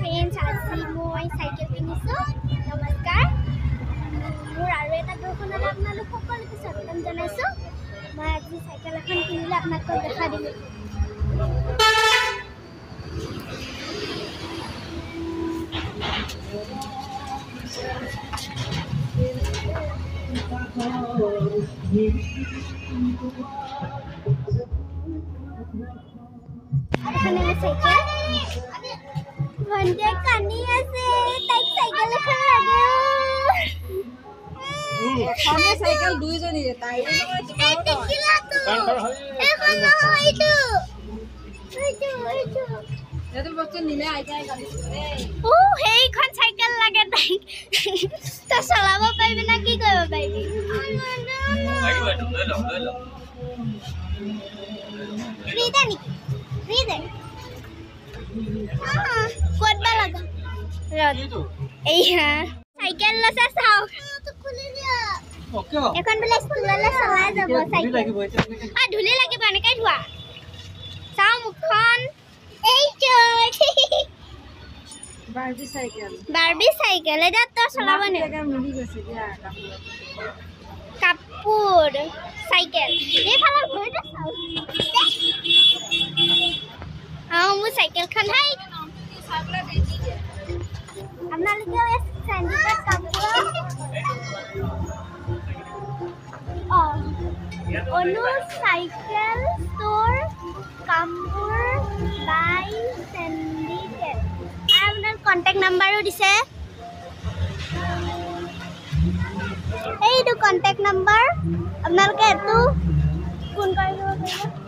friends আজি মই cycle কিনিছো নমস্কাৰ মোৰ আৰু এটা দোকানত আপোনালোক সকলোকে স্বাগতম জনাইছো মই আজি সাইকেল এখন কিনিলে আপোনাক দেখা দিম এখানে সাইকেল ভন্টে কানি আছে তাইক সাইকেল এখন লাগে এখানে সাইকেল দুইজনী তাই এখন হইতো এত বস্তু নিলে আইতাই গাড়ি ও হেইখন সাইকেল লাগে তাইক তো চলাব পাইবি না কি কৰিব পাইবি ফ্রিদে নি ফ্রিদে কোডবা লাগা রদ এই সাইকেল লসা চাও তো খুলি দিয়া ওকে এখন বলে স্কুললে চলাই যাব সাইকেল আ ধুলি লাগিব এনেকৈ ধোৱা চাও মুখন এই বাৰবি সাইকেল এটা তো চলাব নে জায়গা মিলি গৈছে দিয়া কাপোৰ সাইকেল এই ফালে ঘৰতে চাও মোৰ সাইকেলখন হাই আপোনালোকে চেণ্ডিপত কাপোৰ অনু সাইকেল ষ্ট'ৰ কামপুৰ বাই চেণ্ডিকেট আৰু আপোনাৰ কণ্টেক্ট নাম্বাৰো দিছে এইটো কণ্টেক্ট নাম্বাৰ আপোনালোকে এইটো ফোন কৰিব পাৰিব